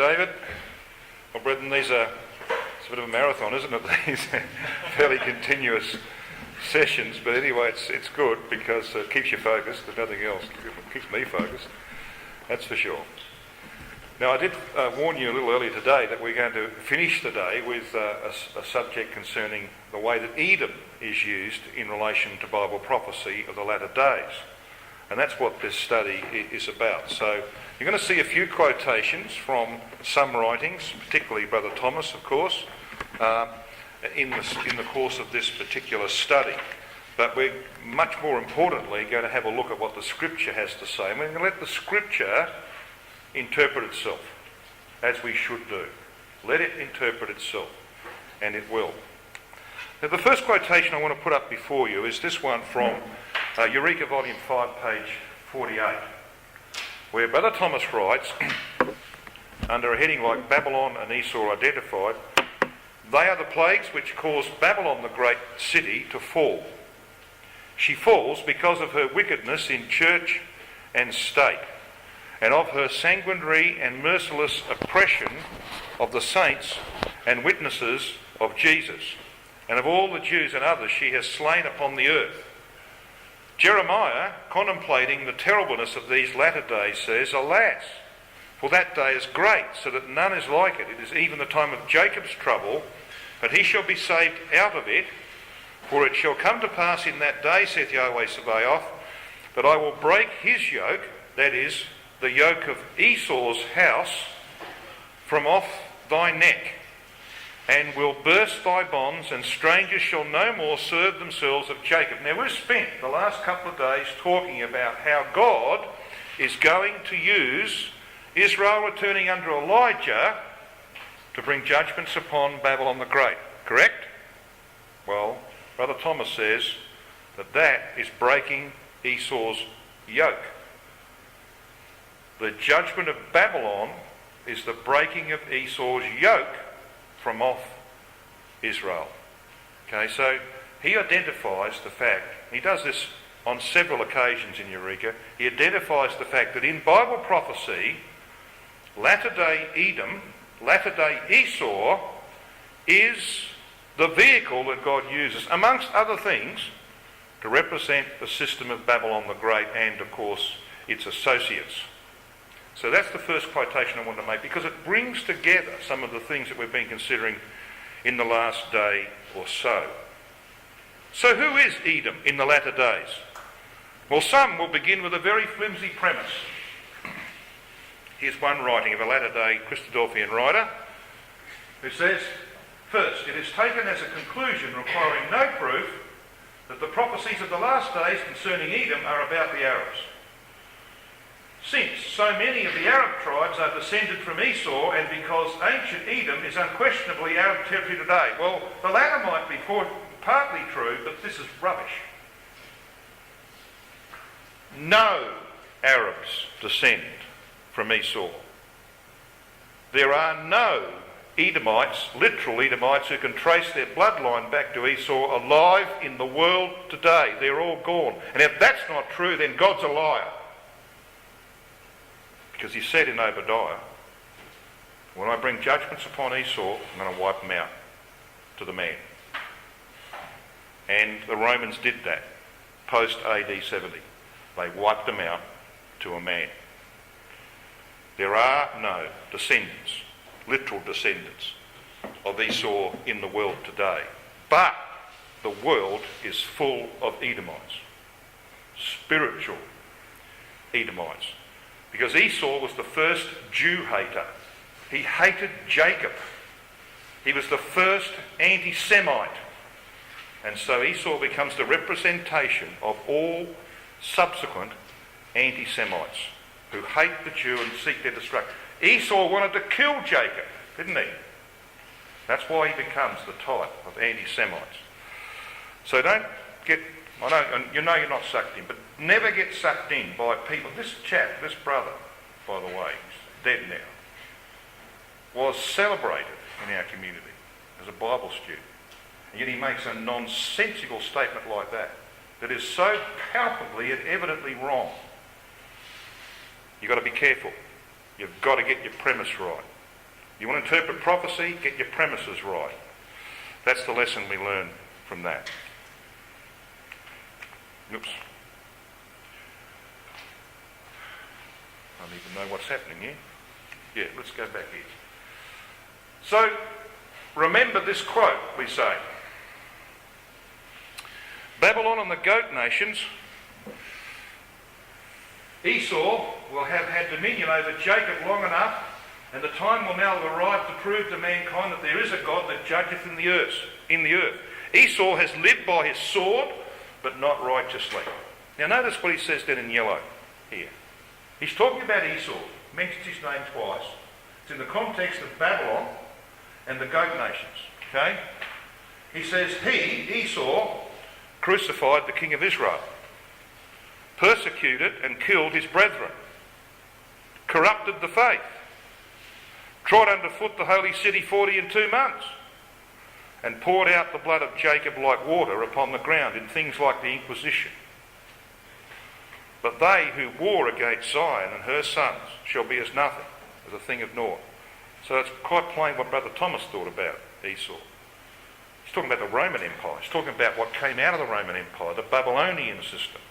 David. Well, brethren, it's a bit of a marathon, isn't it? These fairly continuous sessions, but anyway, it's good because it keeps you focused. There's nothing else. It keeps me focused, that's for sure. Now, I did warn you a little earlier today that we're going to finish the day with a subject concerning the way that Edom is used in relation to Bible prophecy of the latter days. And that's what this study is about. So you're going to see a few quotations from some writings, particularly Brother Thomas, of course, in the course of this particular study. But we're much more importantly going to have a look at what the Scripture has to say. And we're going to let the Scripture interpret itself, as we should do. Let it interpret itself, and it will. Now, the first quotation I want to put up before you is this one from Eureka Volume 5, page 48, where Brother Thomas writes, under a heading like Babylon and Esau identified, they are the plagues which caused Babylon, the great city, to fall. She falls because of her wickedness in church and state, and of her sanguinary and merciless oppression of the saints and witnesses of Jesus, and of all the Jews and others she has slain upon the earth. Jeremiah, contemplating the terribleness of these latter days, says, Alas, for that day is great, so that none is like it. It is even the time of Jacob's trouble, but he shall be saved out of it. For it shall come to pass in that day, saith Yahweh Sabaoth, that I will break his yoke, that is, the yoke of Esau's house, from off thy neck, and will burst thy bonds, and strangers shall no more serve themselves of Jacob. Now, we've spent the last couple of days talking about how God is going to use Israel returning under Elijah to bring judgments upon Babylon the Great. Correct? Well, Brother Thomas says that is breaking Esau's yoke. The judgment of Babylon is the breaking of Esau's yoke from off Israel. Okay, so he identifies the fact, he does this on several occasions in Eureka, he identifies the fact that in Bible prophecy, latter-day Edom, latter-day Esau, is the vehicle that God uses, amongst other things, to represent the system of Babylon the Great and, of course, its associates. So that's the first quotation I want to make, because it brings together some of the things that we've been considering in the last day or so. So who is Edom in the latter days? Well, some will begin with a very flimsy premise. Here's one writing of a latter-day Christadelphian writer who says, first, it is taken as a conclusion requiring no proof that the prophecies of the last days concerning Edom are about the Arabs. Since so many of the Arab tribes are descended from Esau, and because ancient Edom is unquestionably Arab territory today. Well, the latter might be partly true, but this is rubbish. No Arabs descend from Esau. There are no Edomites, literal Edomites, who can trace their bloodline back to Esau alive in the world today. They're all gone. And if that's not true, then God's a liar. Because he said in Obadiah, when I bring judgments upon Esau, I'm going to wipe them out to the man. And the Romans did that post AD 70. They wiped them out to a man. There are no descendants, literal descendants of Esau in the world today. But the world is full of Edomites, spiritual Edomites. Because Esau was the first Jew hater. He hated Jacob. He was the first anti-Semite. And so Esau becomes the representation of all subsequent anti-Semites who hate the Jew and seek their destruction. Esau wanted to kill Jacob, didn't he? That's why he becomes the type of anti-Semites. So don't get, I know you're not sucked in, but never get sucked in by people. This chap, this brother, by the way, he's dead now, was celebrated in our community as a Bible student. And yet he makes a nonsensical statement like that is so palpably and evidently wrong. You've got to be careful. You've got to get your premise right. You want to interpret prophecy? Get your premises right. That's the lesson we learn from that. Oops. I need to know what's happening here. Yeah, let's go back here. So, remember this quote, we say. Babylon and the goat nations, Esau will have had dominion over Jacob long enough, and the time will now arrive to prove to mankind that there is a God that judgeth in the earth. Esau has lived by his sword, but not righteously. Now notice what he says then in yellow here. He's talking about Esau, mentions his name twice. It's in the context of Babylon and the goat nations. Okay? He says, he, Esau, crucified the king of Israel, persecuted and killed his brethren, corrupted the faith, trod underfoot the holy city 42 months, and poured out the blood of Jacob like water upon the ground in things like the Inquisition. But they who war against Zion and her sons shall be as nothing, as a thing of naught. So it's quite plain what Brother Thomas thought about Esau. He's talking about the Roman Empire. He's talking about what came out of the Roman Empire, the Babylonian system,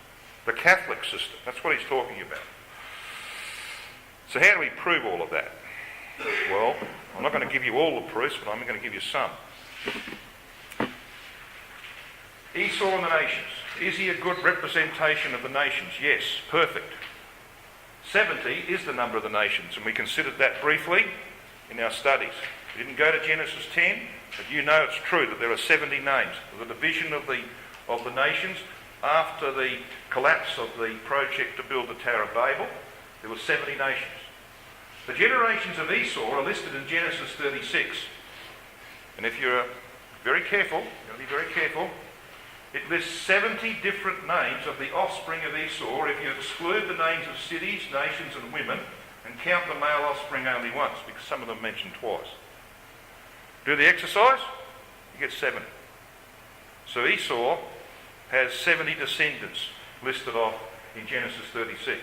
the Catholic system. That's what he's talking about. So how do we prove all of that? Well, I'm not going to give you all the proofs, but I'm going to give you some. Esau and the nations. Is he a good representation of the nations? Yes, perfect. 70 is the number of the nations, and we considered that briefly in our studies. We didn't go to Genesis 10, but you know it's true that there are 70 names. The division of the nations after the collapse of the project to build the Tower of Babel, there were 70 nations. The generations of Esau are listed in Genesis 36. And if you're very careful, you've got to be very careful, it lists 70 different names of the offspring of Esau if you exclude the names of cities, nations and women and count the male offspring only once, because some of them mentioned twice. Do the exercise, you get 70. So Esau has 70 descendants listed off in Genesis 36.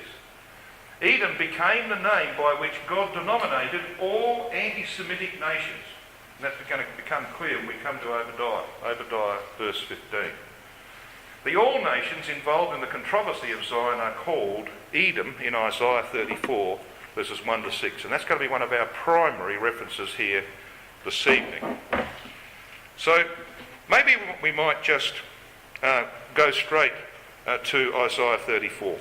Edom became the name by which God denominated all anti-Semitic nations. And that's going to become clear when we come to Obadiah verse 15. The all nations involved in the controversy of Zion are called Edom in Isaiah 34 verses 1 to 6. And that's going to be one of our primary references here this evening. So maybe we might just go straight to Isaiah 34.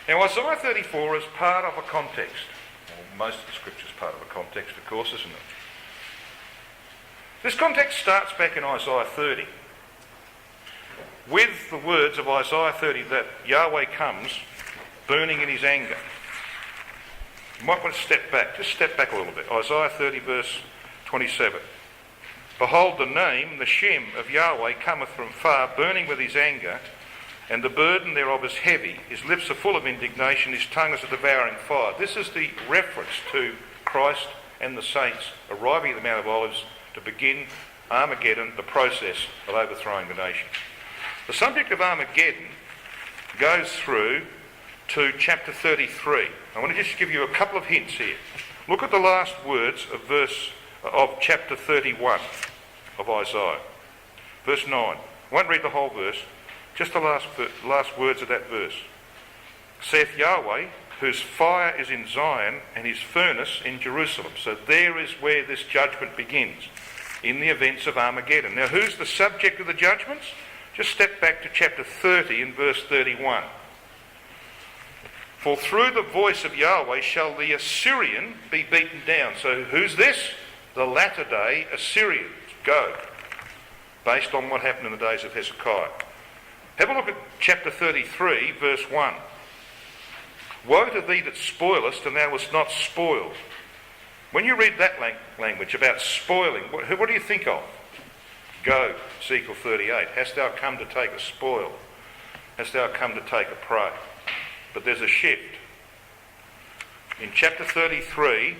Now Isaiah 34 is part of a context. Well, most of the scripture is part of a context, of course, isn't it? This context starts back in Isaiah 30 with the words of Isaiah 30 that Yahweh comes burning in his anger. You might want to step back, just step back a little bit. Isaiah 30 verse 27. Behold, the name, the Shem of Yahweh cometh from far, burning with his anger, and the burden thereof is heavy. His lips are full of indignation, his tongue is a devouring fire. This is the reference to Christ and the saints arriving at the Mount of Olives to begin Armageddon, the process of overthrowing the nations. The subject of Armageddon goes through to chapter 33. I want to just give you a couple of hints here. Look at the last words of chapter 31 of Isaiah. Verse 9. I won't read the whole verse. Just the last words of that verse. Saith Yahweh, whose fire is in Zion and his furnace in Jerusalem. So there is where this judgment begins, in the events of Armageddon. Now who's the subject of the judgments? Just step back to chapter 30 and verse 31. For through the voice of Yahweh shall the Assyrian be beaten down. So who's this? The latter day Assyrians. Go. Based on what happened in the days of Hezekiah. Have a look at chapter 33, verse 1. Woe to thee that spoilest, and thou wast not spoiled. When you read that language about spoiling, what do you think of? Go, Ezekiel 38. Hast thou come to take a spoil? Hast thou come to take a prey? But there's a shift. In chapter 33,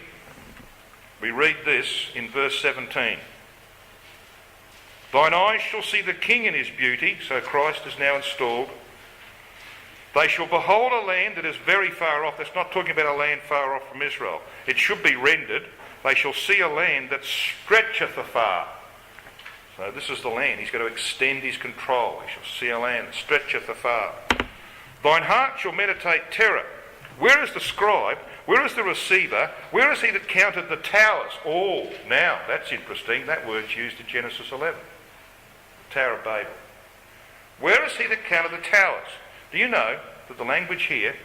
we read this in verse 17. Thine eyes shall see the King in his beauty, so Christ is now installed. They shall behold a land that is very far off. That's not talking about a land far off from Israel. It should be rendered, they shall see a land that stretcheth afar. So this is the land. He's going to extend his control. They shall see a land that stretcheth afar. Thine heart shall meditate terror. Where is the scribe? Where is the receiver? Where is he that counted the towers? All. Now, that's interesting. That word's used in Genesis 11. The Tower of Babel. Where is he that counted the towers? Do you know that the language here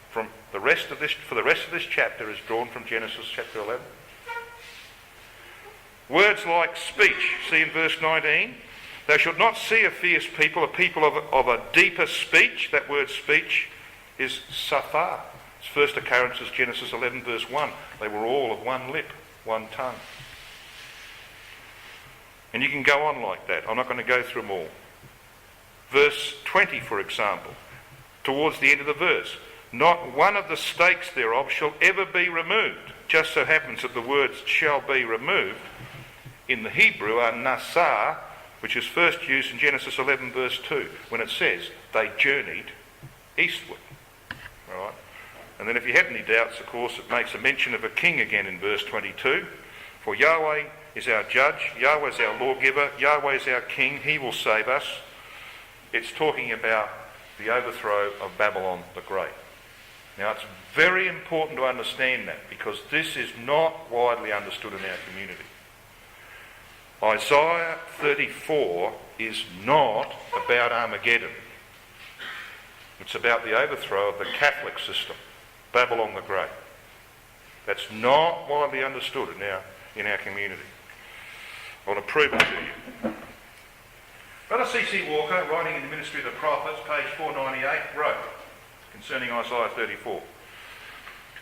for the rest of this chapter is drawn from Genesis chapter 11? Words like speech, see in verse 19, thou shalt not see a fierce people, a people of a deeper speech. That word speech is safar. Its first occurrence is Genesis 11 verse 1. They were all of one lip, one tongue. And you can go on like that. I'm not going to go through them all. Verse 20, for example, towards the end of the verse. Not one of the stakes thereof shall ever be removed. Just so happens that the words shall be removed in the Hebrew are nasar, which is first used in Genesis 11 verse 2, when it says they journeyed eastward. All right? And then if you had any doubts, of course, it makes a mention of a king again in verse 22. For Yahweh is our judge, Yahweh is our lawgiver, Yahweh is our king, he will save us. It's talking about the overthrow of Babylon the Great. Now it's very important to understand that, because this is not widely understood in our community. Isaiah 34 is not about Armageddon. It's about the overthrow of the Catholic system, Babylon the Great. That's not widely understood in our community. I want to prove it to you. Brother C.C. Walker, writing in the Ministry of the Prophets, page 498, wrote concerning Isaiah 34.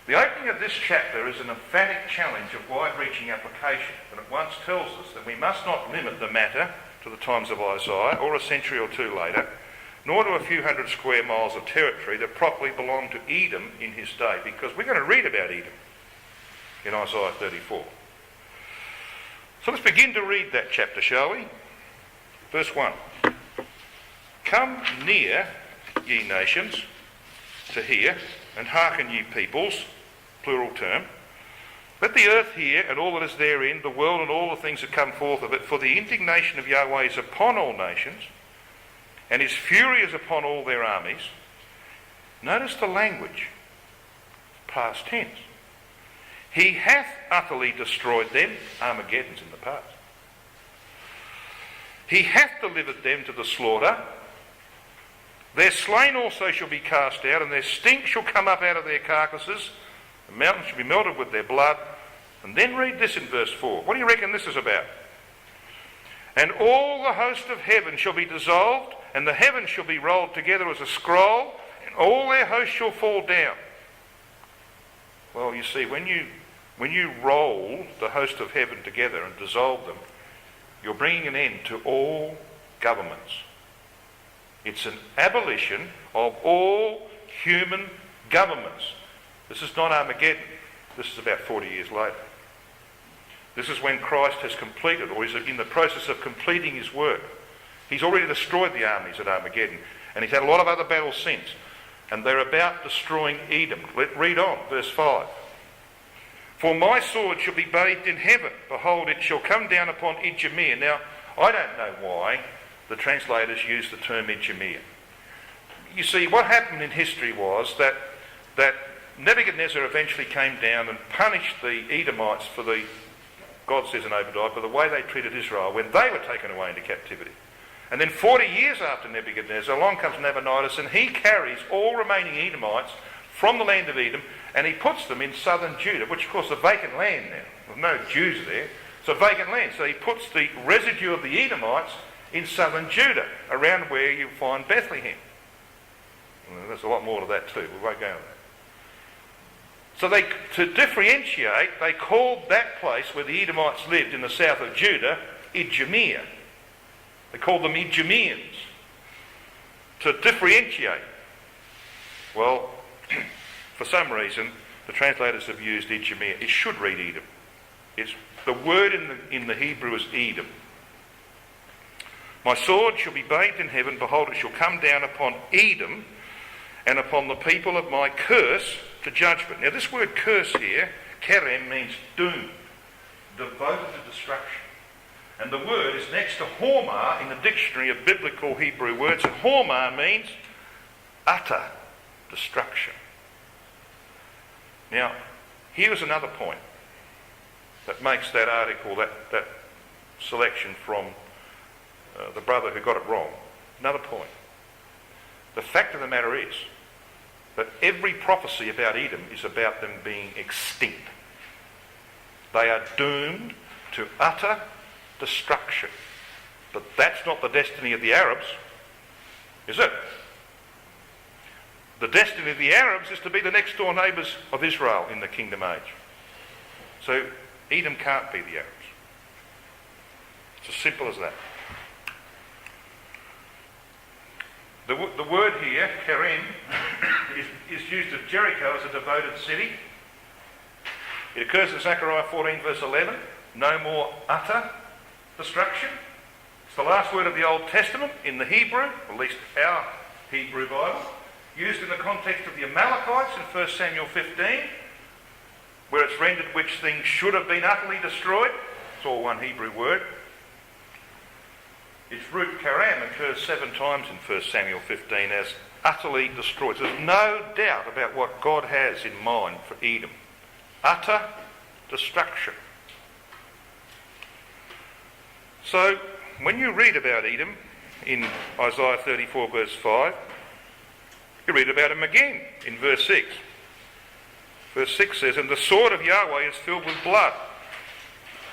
The opening of this chapter is an emphatic challenge of wide-reaching application, and at once tells us that we must not limit the matter to the times of Isaiah, or a century or two later, nor to a few hundred square miles of territory that properly belonged to Edom in his day, because we're going to read about Edom in Isaiah 34. So let's begin to read that chapter, shall we? Verse 1. Come near, ye nations, to hear, and hearken, ye peoples, plural term. Let the earth hear, and all that is therein, the world and all the things that come forth of it, for the indignation of Yahweh is upon all nations, and his fury is upon all their armies. Notice the language, past tense. He hath utterly destroyed them, Armageddon's in the past. He hath delivered them to the slaughter. Their slain also shall be cast out, and their stink shall come up out of their carcasses. The mountains shall be melted with their blood. And then read this in verse 4. What do you reckon this is about? And all the host of heaven shall be dissolved, and the heavens shall be rolled together as a scroll, and all their hosts shall fall down. Well, you see, when you roll the host of heaven together and dissolve them, you're bringing an end to all governments. It's an abolition of all human governments. This is not Armageddon. This is about 40 years later. This is when Christ has completed, or is in the process of completing his work. He's already destroyed the armies at Armageddon, and he's had a lot of other battles since. And they're about destroying Edom. Read on, verse 5. For my sword shall be bathed in heaven. Behold, it shall come down upon Idumea. Now, I don't know why the translators use the term Idumea. You see, what happened in history was that Nebuchadnezzar eventually came down and punished the Edomites for the, God says in Obadiah, for the way they treated Israel when they were taken away into captivity. And then 40 years after Nebuchadnezzar, along comes Nabonidus, and he carries all remaining Edomites from the land of Edom, and he puts them in southern Judah, which of course is a vacant land now. There's no Jews there. It's a vacant land. So he puts the residue of the Edomites in southern Judah, around where you find Bethlehem. Well, there's a lot more to that too. We won't go into that. So to differentiate, they called that place where the Edomites lived in the south of Judah, Idumea. They called them Idumeans. To differentiate. Well, for some reason, the translators have used Idumea. It should read Edom. The word in the Hebrew is Edom. My sword shall be bathed in heaven. Behold, it shall come down upon Edom and upon the people of my curse to judgment. Now this word curse here, kerem, means doomed, devoted to destruction. And the word is next to hormah in the dictionary of biblical Hebrew words. And hormah means utter destruction. Now, here's another point that makes that article, that selection from the brother who got it wrong. Another point. The fact of the matter is that every prophecy about Edom is about them being extinct. They are doomed to utter destruction. But that's not the destiny of the Arabs, is it? The destiny of the Arabs is to be the next door neighbours of Israel in the kingdom age. So Edom can't be the Arabs. It's as simple as that. The word here, kerem, is used of Jericho as a devoted city. It occurs in Zechariah 14 verse 11. No more utter destruction. It's the last word of the Old Testament in the Hebrew, at least our Hebrew Bible, used in the context of the Amalekites in 1 Samuel 15, where it's rendered which things should have been utterly destroyed. It's all one Hebrew word. Its root karam occurs 7 times in 1 Samuel 15 as utterly destroyed. So there's no doubt about what God has in mind for Edom. Utter destruction. So when you read about Edom in Isaiah 34 verse 5, you read about him again in verse 6. Verse 6 says, "And the sword of Yahweh is filled with blood.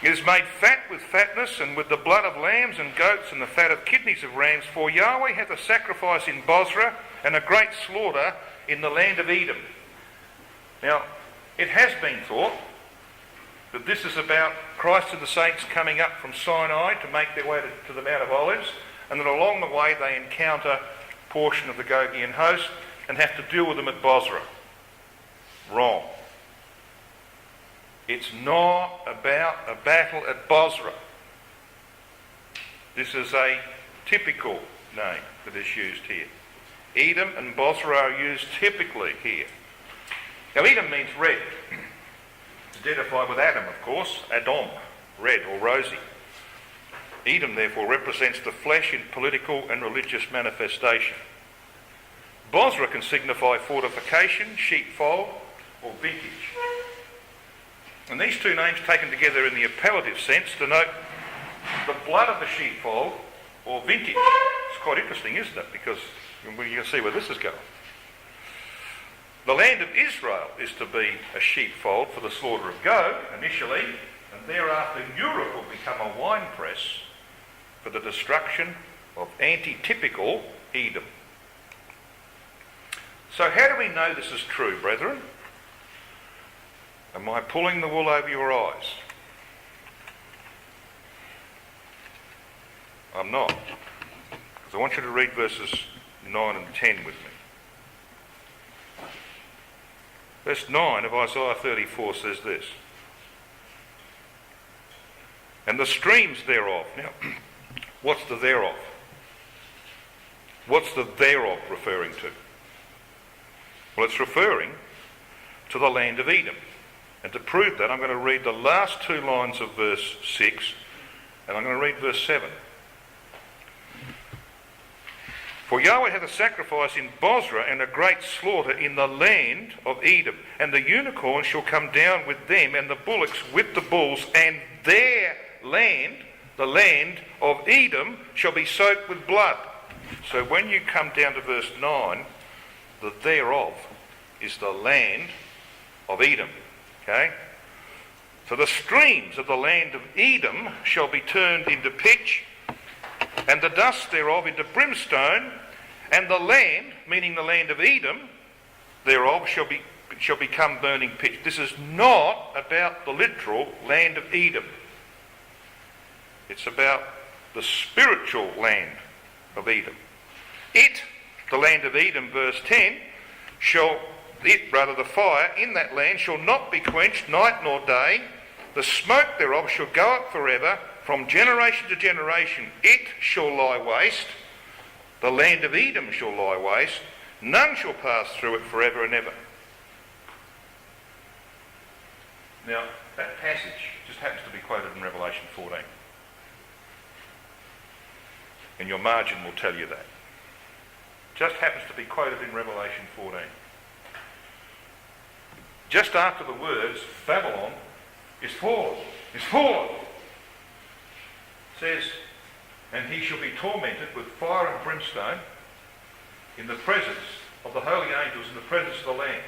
It is made fat with fatness, and with the blood of lambs and goats and the fat of kidneys of rams. For Yahweh hath a sacrifice in Bozrah and a great slaughter in the land of Edom." Now, it has been thought that this is about Christ and the saints coming up from Sinai to make their way to the Mount of Olives, and that along the way they encounter a portion of the Gogian host and have to deal with them at Bozrah. Wrong. It's not about a battle at Bozrah. This is a typical name that is used here. Edom and Bozrah are used typically here. Now Edom means red. It's identified with Adam, of course. Edom, red or rosy. Edom therefore represents the flesh in political and religious manifestation. Bozrah can signify fortification, sheepfold or vintage. And these two names taken together in the appellative sense denote the blood of the sheepfold or vintage. It's quite interesting, isn't it? Because you can see where this is going. The land of Israel is to be a sheepfold for the slaughter of goat initially, and thereafter Europe will become a winepress for the destruction of anti-typical Edom. So how do we know this is true, brethren? Am I pulling the wool over your eyes? I'm not. Because I want you to read verses 9 and 10 with me. Verse 9 of Isaiah 34 says this. "And the streams thereof." Now, what's the thereof? What's the thereof referring to? Well, it's referring to the land of Edom. And to prove that, I'm going to read the last 2 lines of verse 6, and I'm going to read verse 7. "For Yahweh hath a sacrifice in Bozrah and a great slaughter in the land of Edom. And the unicorn shall come down with them, and the bullocks with the bulls, and their land, the land of Edom, shall be soaked with blood." So when you come down to verse 9, the thereof is the land of Edom. Okay? So the streams of the land of Edom shall be turned into pitch, and the dust thereof into brimstone, and the land, meaning the land of Edom, thereof shall become burning pitch. This is not about the literal land of Edom. It's about the spiritual land of Edom. It, the land of Edom, verse 10, the fire in that land shall not be quenched night nor day. The smoke thereof shall go up forever, from generation to generation it shall lie waste, the land of Edom shall lie waste, none shall pass through it forever and ever. Now, that passage just happens to be quoted in Revelation 14. And your margin will tell you that. Just happens to be quoted in Revelation 14. Just after the words, Babylon is fallen, is fallen. It says, and he shall be tormented with fire and brimstone in the presence of the holy angels, in the presence of the Lamb.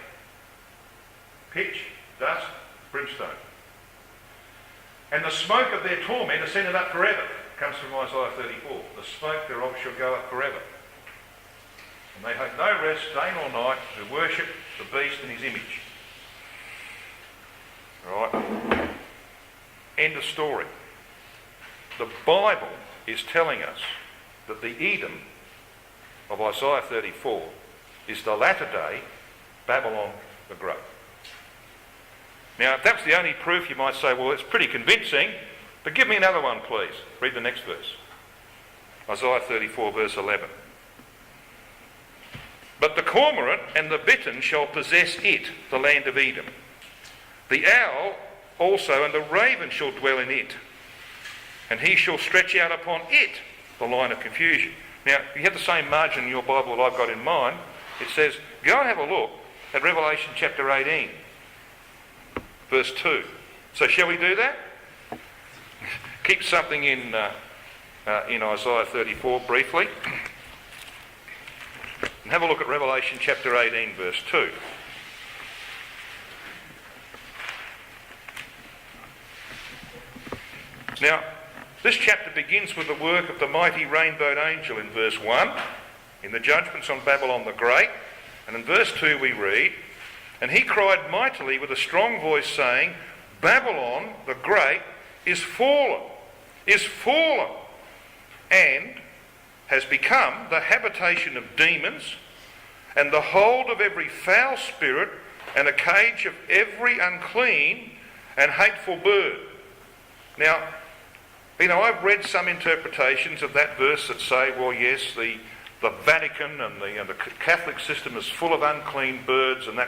Pitch, dust, brimstone. And the smoke of their torment ascended up forever. Comes from Isaiah 34. The smoke thereof shall go up forever. And they have no rest day nor night who worship the beast in his image. Right? End of story. The Bible is telling us that the Edom of Isaiah 34 is the latter day Babylon the Great. Now, if that's the only proof, you might say, well, it's pretty convincing, but give me another one, please. Read the next verse. Isaiah 34, verse 11. But the cormorant and the bittern shall possess it, the land of Edom. The owl also and the raven shall dwell in it, and he shall stretch out upon it the line of confusion. Now, you have the same margin in your Bible that I've got in mine. It says, go and have a look at Revelation chapter 18, verse 2. So shall we do that? Keep something in Isaiah 34 briefly. And have a look at Revelation chapter 18, verse 2. Now, this chapter begins with the work of the mighty rainbowed angel in verse 1, in the judgments on Babylon the Great. And in verse 2 we read, and he cried mightily with a strong voice, saying, Babylon the Great is fallen, and has become the habitation of demons, and the hold of every foul spirit, and a cage of every unclean and hateful bird. Now, you know, I've read some interpretations of that verse that say, well, yes, the Vatican and the Catholic system is full of unclean birds, and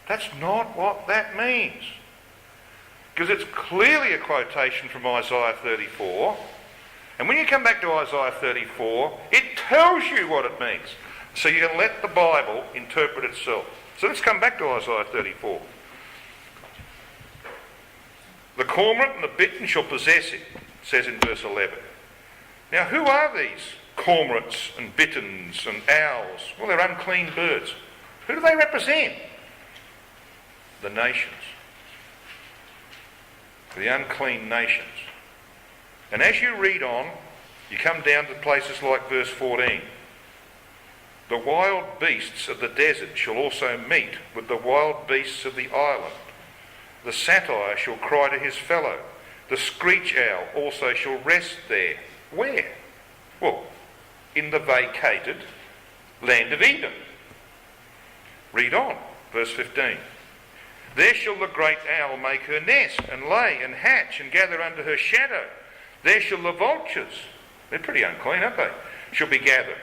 that's not what that means. Because it's clearly a quotation from Isaiah 34. And when you come back to Isaiah 34, it tells you what it means. So you can let the Bible interpret itself. So let's come back to Isaiah 34. The cormorant and the bittern shall possess it, it says in verse 11. Now, who are these cormorants and bitterns and owls? Well, they're unclean birds. Who do they represent? The nations. The unclean nations. And as you read on, you come down to places like verse 14. The wild beasts of the desert shall also meet with the wild beasts of the island. The satyr shall cry to his fellow. The screech owl also shall rest there. Where? Well, in the vacated land of Edom. Read on, verse 15. There shall the great owl make her nest, and lay, and hatch, and gather under her shadow. There shall the vultures, they're pretty unclean, aren't they, shall be gathered.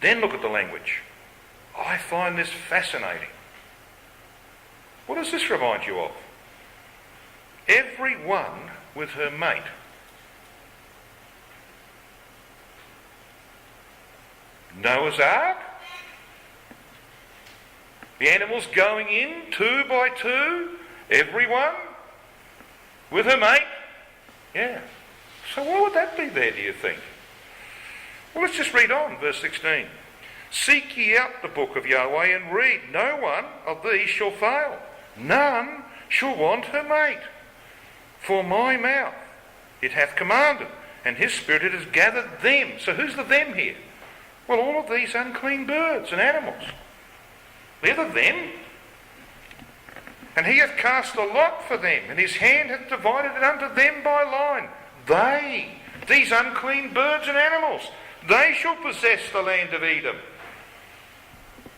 Then look at the language. I find this fascinating. What does this remind you of? Every one with her mate. Noah's Ark? The animals going in, 2 by 2, everyone with her mate? Yeah. So why would that be there, do you think? Well, let's just read on, verse 16. Seek ye out the book of Yahweh and read. No one of these shall fail. None shall want her mate. For my mouth it hath commanded, and his spirit it has gathered them. So who's the them here? Well, all of these unclean birds and animals. They're the them. And he hath cast a lot for them, and his hand hath divided it unto them by line. They, these unclean birds and animals, they shall possess the land of Edom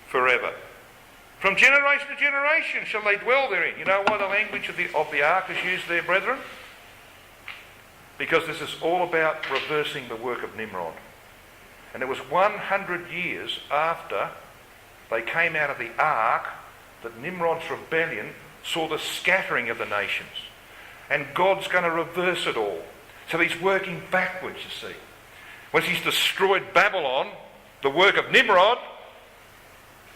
forever. From generation to generation shall they dwell therein. You know why the language of the ark is used there, brethren? because this is all about reversing the work of Nimrod. And it was 100 years after they came out of the ark that Nimrod's rebellion saw the scattering of the nations. And God's going to reverse it all. So he's working backwards, you see. Once he's destroyed Babylon, the work of Nimrod,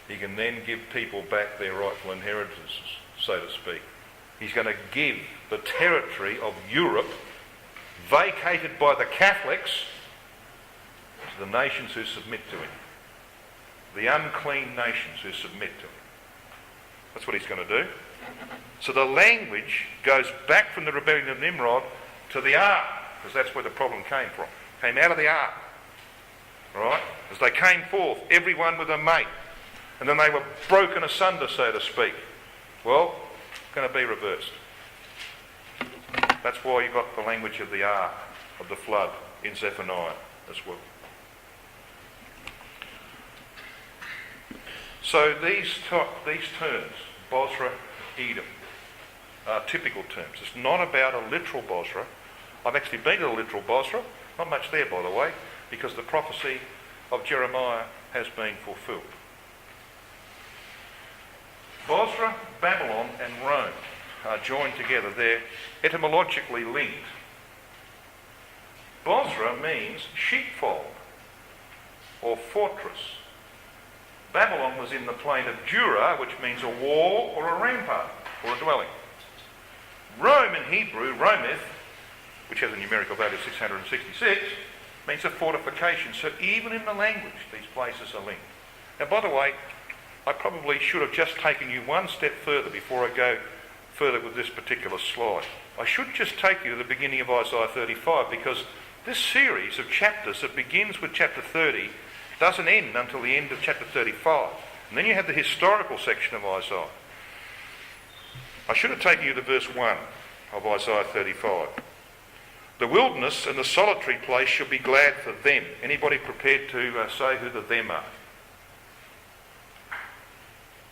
he can then give people back their rightful inheritances, so to speak. He's going to give the territory of Europe, vacated by the Catholics, to the nations who submit to him. The unclean nations who submit to him. That's what he's going to do. So the language goes back from the rebellion of Nimrod to the ark, because that's where the problem came from. Came out of the ark. Right? As they came forth, everyone with a mate. And then they were broken asunder, so to speak. Well, it's going to be reversed. That's why you got the language of the ark, of the flood, in Zephaniah as well. So these terms, Bozrah, Edom, are typical terms. It's not about a literal Bozrah. I've actually been to a literal Bozrah. Not much there, by the way, because the prophecy of Jeremiah has been fulfilled. Bozrah, Babylon and Rome are joined together. They're etymologically linked. Bozrah means sheepfold or fortress. Babylon was in the plain of Dura, which means a wall or a rampart or a dwelling. Rome in Hebrew, Rometh, which has a numerical value of 666, means a fortification. So even in the language, these places are linked. Now, by the way, I probably should have just taken you one step further before I go further with this particular slide. I should just take you to the beginning of Isaiah 35, because this series of chapters that begins with chapter 30 doesn't end until the end of chapter 35. And then you have the historical section of Isaiah. I should have taken you to verse 1 of Isaiah 35. The wilderness and the solitary place shall be glad for them. Anybody prepared to say who the them are?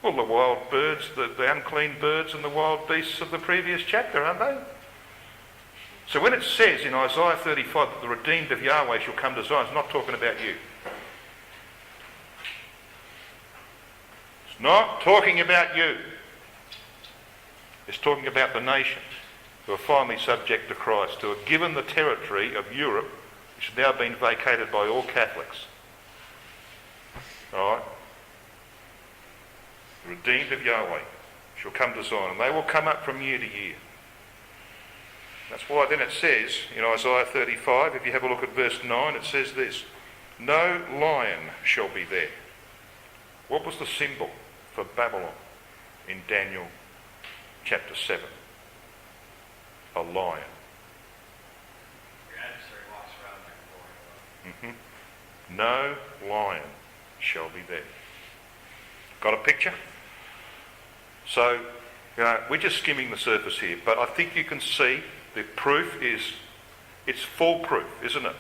Well, the wild birds, the unclean birds and the wild beasts of the previous chapter, aren't they? So when it says in Isaiah 35 that the redeemed of Yahweh shall come to Zion, it's not talking about you. It's not talking about you. It's talking about the nations who are finally subject to Christ, who are given the territory of Europe, which has now been vacated by all Catholics. All right? The redeemed of Yahweh shall come to Zion, and they will come up from year to year. That's why then it says in Isaiah 35, if you have a look at verse 9, it says this: no lion shall be there. What was the symbol for Babylon in Daniel chapter 7? A lion. Your adversary walks around like a lion. No lion shall be there. Got a picture? So, we're just skimming the surface here, but I think you can see the proof is, it's foolproof, isn't it?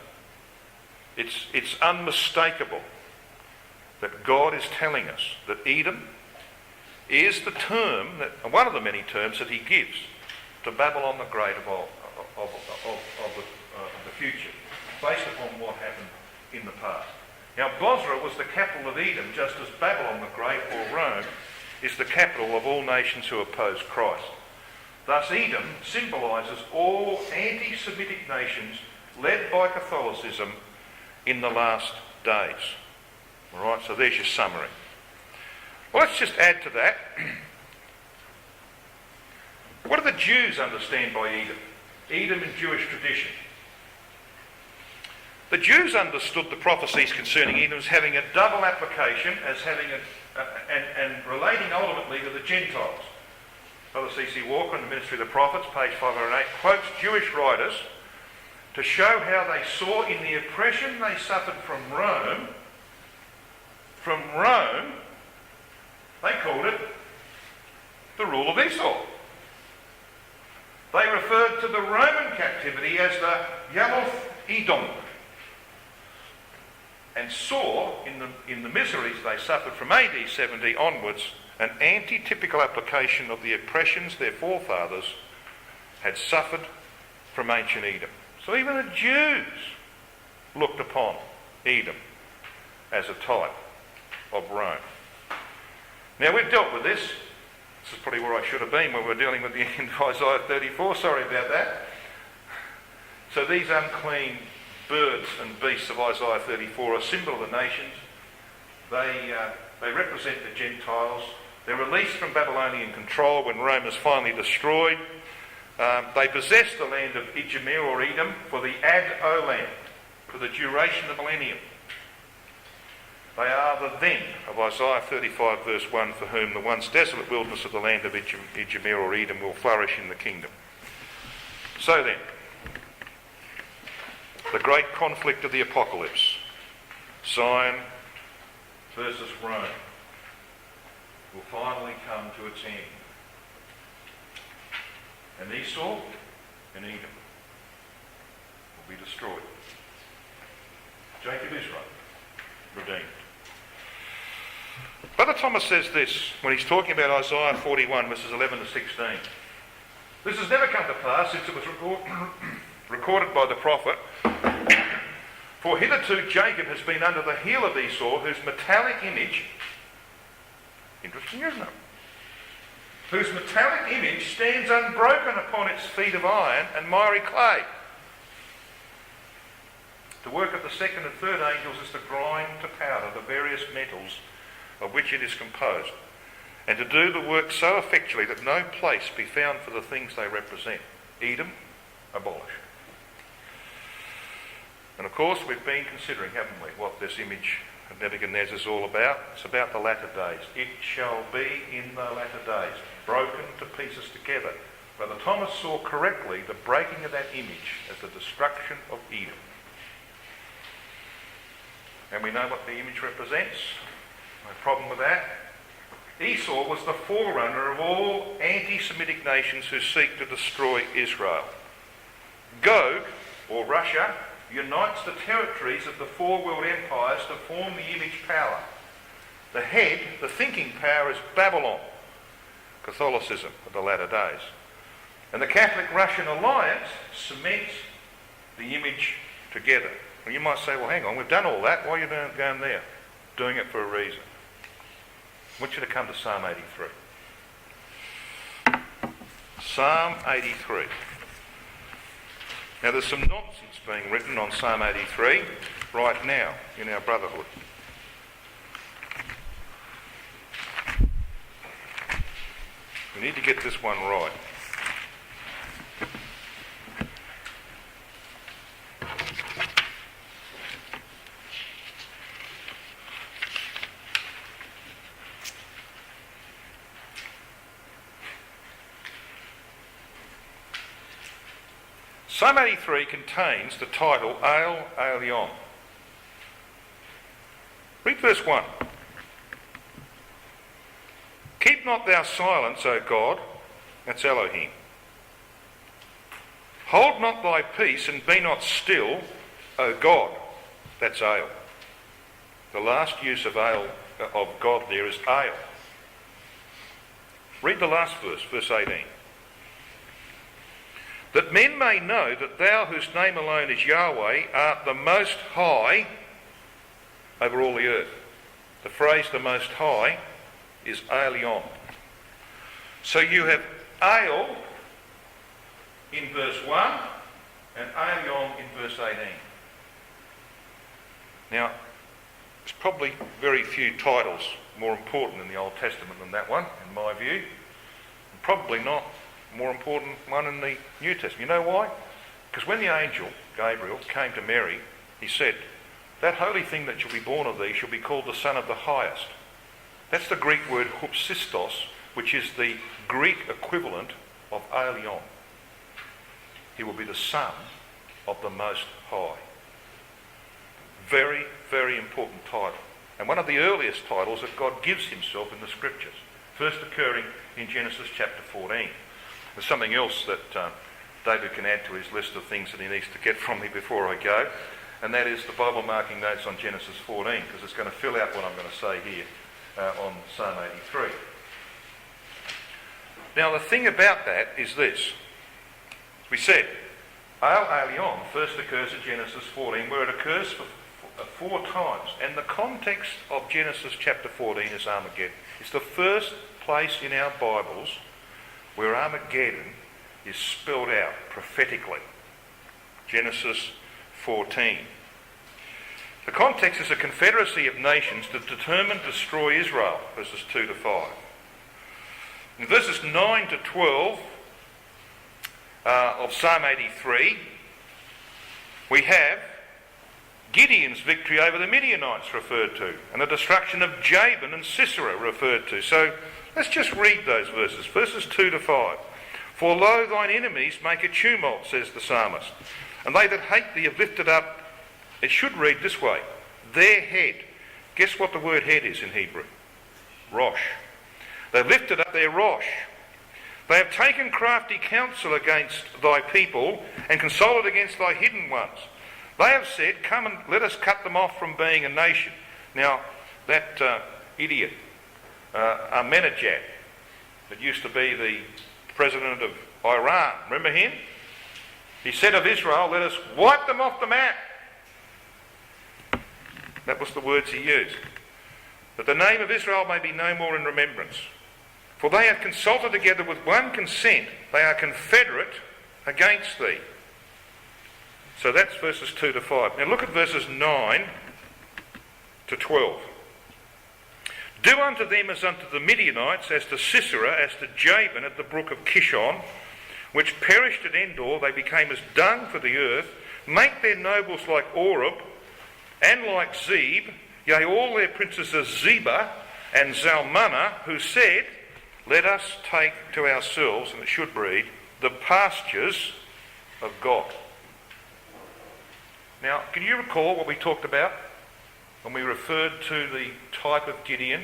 It's unmistakable that God is telling us that Edom is the term, one of the many terms that he gives to Babylon the Great of the future, based upon what happened in the past. Now, Bozrah was the capital of Edom, just as Babylon the Great, or Rome, is the capital of all nations who oppose Christ. Thus, Edom symbolises all anti-Semitic nations led by Catholicism in the last days. All right, so there's your summary. Well, let's just add to that. What do the Jews understand by Edom? Edom in Jewish tradition. The Jews understood the prophecies concerning Edom as having a double application, as having and relating ultimately to the Gentiles. Brother C.C. Walker in the Ministry of the Prophets, page 508, quotes Jewish writers to show how they saw in the oppression they suffered from Rome, they called it the rule of Esau. They referred to the Roman captivity as the Yamoth Edom, and saw in the miseries they suffered from AD 70 onwards an anti-typical application of the oppressions their forefathers had suffered from ancient Edom. So even the Jews looked upon Edom as a type of Rome. Now we've dealt with this. This is probably where I should have been when we were dealing with the end of Isaiah 34. Sorry about that. So these unclean birds and beasts of Isaiah 34 are a symbol of the nations. They represent the Gentiles. They're released from Babylonian control when Rome is finally destroyed. They possess the land of Idumea or Edom for the Ad-Olam, for the duration of the millennium. They are the then of Isaiah 35 verse 1, for whom the once desolate wilderness of the land of Idumea or Edom will flourish in the kingdom. So then, the great conflict of the apocalypse, Zion versus Rome, will finally come to its end. And Esau and Edom will be destroyed. Jacob Israel redeemed. Brother Thomas says this when he's talking about Isaiah 41 verses 11 to 16. This has never come to pass since it was recorded by the prophet. For hitherto Jacob has been under the heel of Esau, whose metallic image, interesting isn't it? Whose metallic image stands unbroken upon its feet of iron and miry clay. The work of the second and third angels is to grind to powder the various metals of which it is composed, and to do the work so effectually that no place be found for the things they represent. Edom, abolished. And of course we've been considering, haven't we, what this image of Nebuchadnezzar is all about. It's about the latter days. It shall be in the latter days, broken to pieces together. Brother Thomas saw correctly the breaking of that image as the destruction of Edom. And we know what the image represents. No problem with that. Esau was the forerunner of all anti-Semitic nations who seek to destroy Israel. Gog, or Russia, unites the territories of the four world empires to form the image power. The head, the thinking power, is Babylon, Catholicism of the latter days. And the Catholic-Russian alliance cements the image together. Well, you might say, well, hang on, we've done all that. Why are you going there? Doing it for a reason. I want you to come to Psalm 83. Psalm 83. Now there's some nonsense being written on Psalm 83 right now in our brotherhood. We need to get this one right. Psalm 83 contains the title El Elyon. Read verse 1. Keep not thou silence, O God, that's Elohim. Hold not thy peace and be not still, O God, that's El. The last use of El, of God there is El. Read the last verse, verse 18. That men may know that thou, whose name alone is Yahweh, art the Most High over all the earth. The phrase the Most High is Elyon. So you have El in verse 1 and Elyon in verse 18. Now, there's probably very few titles more important in the Old Testament than that one, in my view. And probably not more important one in the New Testament. You know why? Because when the angel Gabriel came to Mary, he said, that holy thing that shall be born of thee shall be called the Son of the Highest. That's the Greek word hupsistos, which is the Greek equivalent of Elyon. He will be the Son of the Most High. Very, very important title. And one of the earliest titles that God gives himself in the Scriptures, first occurring in Genesis chapter 14. There's something else that David can add to his list of things that he needs to get from me before I go, and that is the Bible marking notes on Genesis 14, because it's going to fill out what I'm going to say here on Psalm 83. Now the thing about that is this. As we said, Al Elyon first occurs in Genesis 14, where it occurs four times. And the context of Genesis chapter 14 is Armageddon. It's the first place in our Bibles where Armageddon is spelled out prophetically. Genesis 14. The context is a confederacy of nations that determined to destroy Israel, verses 2 to 5. In verses 9 to 12 of Psalm 83, we have Gideon's victory over the Midianites referred to, and the destruction of Jabin and Sisera referred to. So let's just read those verses, verses 2 to 5. For lo, thine enemies make a tumult, says the psalmist, and they that hate thee have lifted up, it should read this way, their head. Guess what the word head is in Hebrew? Rosh. They've lifted up their Rosh. They have taken crafty counsel against thy people and consulted against thy hidden ones. They have said, come and let us cut them off from being a nation. Now, that idiot, Ahmadinejad, that used to be the president of Iran, remember him? He said of Israel, let us wipe them off the map. That was the words he used. That the name of Israel may be no more in remembrance. For they have consulted together with one consent. They are confederate against thee. So that's verses 2 to 5. Now look at verses 9 to 12. Do unto them as unto the Midianites, as to Sisera, as to Jabin at the brook of Kishon, which perished at Endor. They became as dung for the earth. Make their nobles like Oreb, and like Zeb, yea, all their princes as Zebah and Zalmunna, who said, let us take to ourselves, and it should read, the pastures of God. Now, can you recall what we talked about when we referred to the type of Gideon,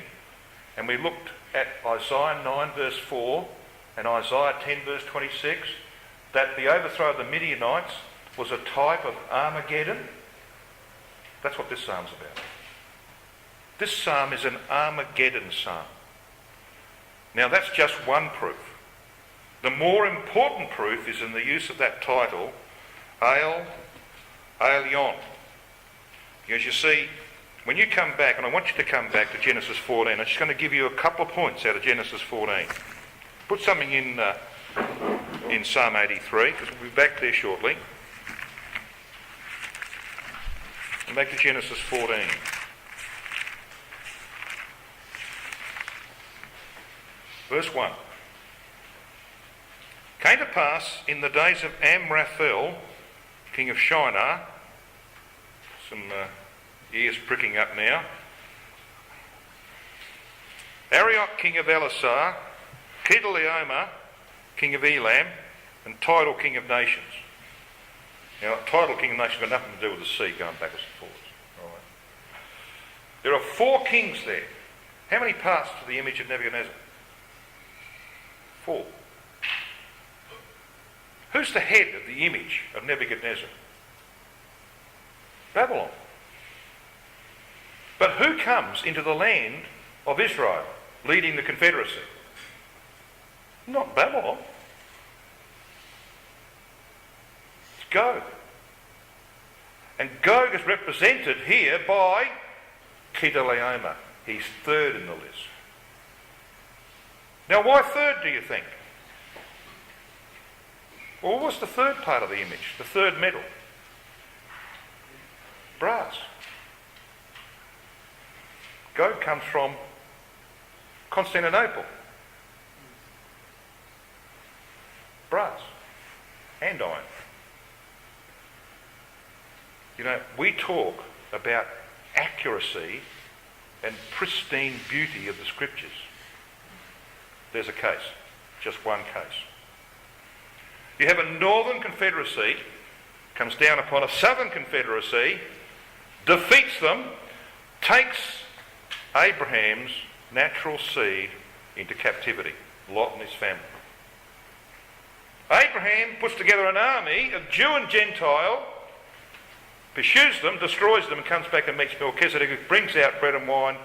and we looked at Isaiah 9 verse 4 and Isaiah 10 verse 26, that the overthrow of the Midianites was a type of Armageddon? That's what this psalm's about. This psalm is an Armageddon psalm. Now that's just one proof. The more important proof is in the use of that title, Al Elyon. Because you see, when you come back, and I want you to come back to Genesis 14, I'm just going to give you a couple of points out of Genesis 14. Put something in Psalm 83, because we'll be back there shortly. And back to Genesis 14. Verse 1. Came to pass in the days of Amraphel, king of Shinar, some ears pricking up now, Arioch, king of Elasar, Kedorlaomer, king of Elam, and Tidal, king of nations. Now, Tidal, king of nations, got nothing to do with the sea going backwards and forwards. Right. There are 4 kings there. How many parts to the image of Nebuchadnezzar? 4. Who's the head of the image of Nebuchadnezzar? Babylon. But who comes into the land of Israel leading the confederacy? Not Babylon. It's Gog. And Gog is represented here by Kedorlaomer. He's third in the list. Now, why third, do you think? Well, what's the third part of the image? The third metal? Brass. Gog comes from Constantinople. Brass and iron. You know, we talk about accuracy and pristine beauty of the scriptures. There's a case, just one case. You have a northern confederacy, comes down upon a southern confederacy, defeats them, takes Abraham's natural seed into captivity, Lot and his family. Abraham puts together an army of Jew and Gentile, pursues them, destroys them, and comes back and meets Melchizedek, who brings out bread and wine,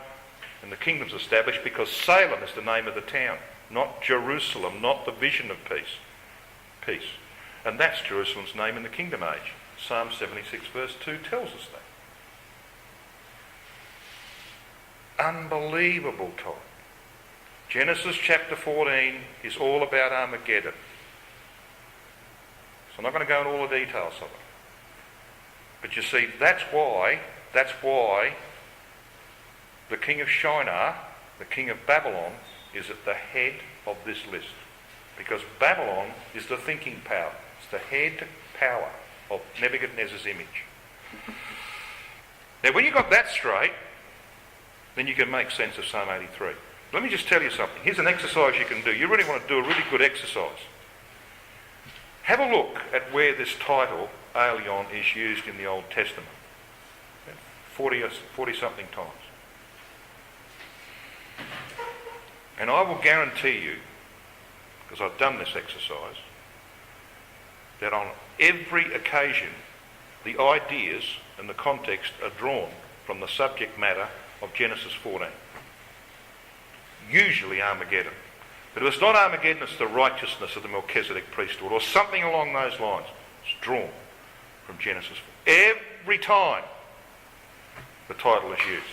and the kingdom's established, because Salem is the name of the town, not Jerusalem, not the vision of peace. And that's Jerusalem's name in the kingdom age. Psalm 76 verse 2 tells us that. Unbelievable type. Genesis chapter 14 is all about Armageddon. So I'm not going to go into all the details of it. But you see, that's why the king of Shinar, the king of Babylon, is at the head of this list. Because Babylon is the thinking power. It's the head power of Nebuchadnezzar's image. Now, when you got that straight, then you can make sense of Psalm 83. Let me just tell you something. Here's an exercise you can do. You really want to do a really good exercise. Have a look at where this title, Aion, is used in the Old Testament. 40-something times. And I will guarantee you, because I've done this exercise, that on every occasion the ideas and the context are drawn from the subject matter of Genesis 14. Usually Armageddon. But if it's not Armageddon, it's the righteousness of the Melchizedek priesthood or something along those lines. It's drawn from Genesis 4. Every time the title is used.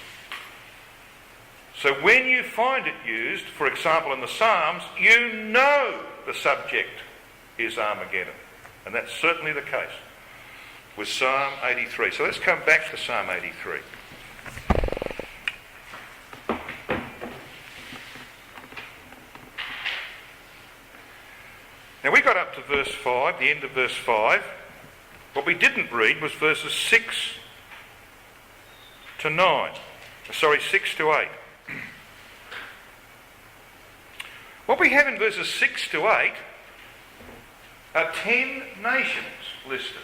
So when you find it used, for example in the Psalms, you know the subject is Armageddon. And that's certainly the case with Psalm 83. So let's come back to Psalm 83. Now we got up to verse 5, the end of verse 5. What we didn't read was verses 6 to 8. What we have in verses 6 to 8 are 10 nations listed.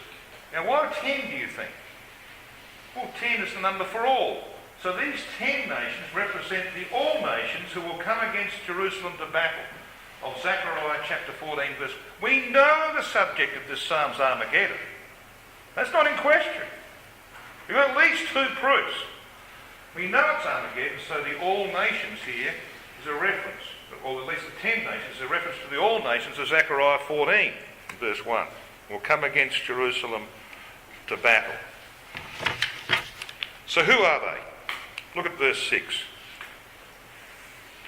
Now why 10 do you think? Well, 10 is the number for all. So these 10 nations represent the all nations who will come against Jerusalem to battle. Of Zechariah chapter 14 verse. We know the subject of this Psalm's Armageddon. That's not in question. We've got at least 2 proofs. We know it's Armageddon, so the all nations here is a reference, or at least the 10 nations is a reference to the all nations of Zechariah 14 verse 1. Will come against Jerusalem to battle. So who are they? Look at verse 6.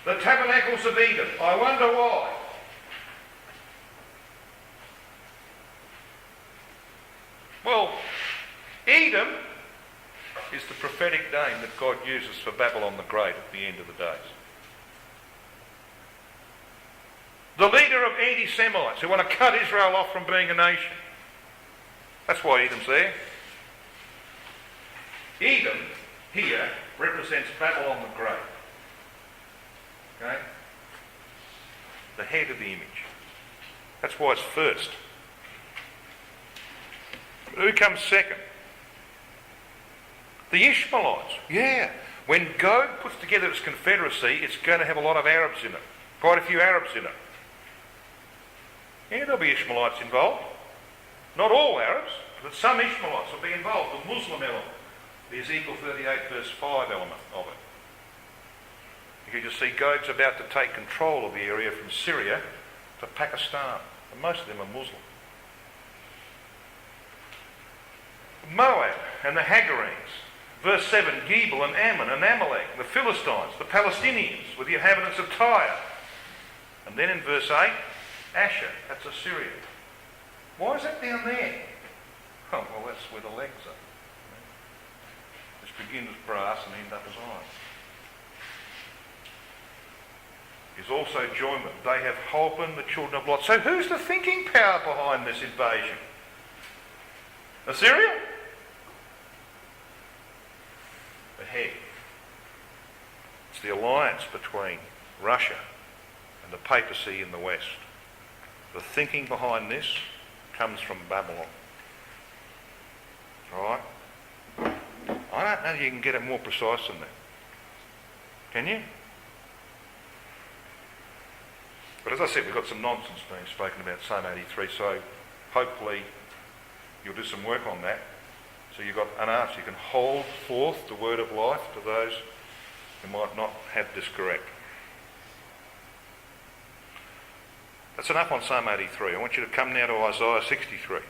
The tabernacles of Edom. I wonder why. Well, Edom is the prophetic name that God uses for Babylon the Great at the end of the days. The leader of anti-Semites who want to cut Israel off from being a nation. That's why Edom's there. Edom here represents Babylon the Great. Okay? The head of the image. That's why it's first. Who comes second? The Ishmaelites. Yeah. When Gog puts together its confederacy, it's going to have a lot of Arabs in it. Quite a few Arabs in it. Yeah, there'll be Ishmaelites involved. Not all Arabs, but some Ishmaelites will be involved. The Muslim element. The Ezekiel 38 verse 5 element of it. You just see Gog's about to take control of the area from Syria to Pakistan. And most of them are Muslim. Moab and the Hagarenes. Verse 7, Gebal and Ammon and Amalek, the Philistines, the Palestinians with the inhabitants of Tyre. And then in verse 8, Asher, that's Assyria. Why is that down there? Oh, well, that's where the legs are. Which begin as brass and end up as iron. Is also joinment. They have holpen the children of Lot. So who's the thinking power behind this invasion? Assyria? The head. It's the alliance between Russia and the papacy in the West. The thinking behind this comes from Babylon. Alright? I don't know if you can get it more precise than that. Can you? But as I said, we've got some nonsense being spoken about Psalm 83, so hopefully you'll do some work on that. So you've got an answer. You can hold forth the word of life to those who might not have this correct. That's enough on Psalm 83. I want you to come now to Isaiah 63.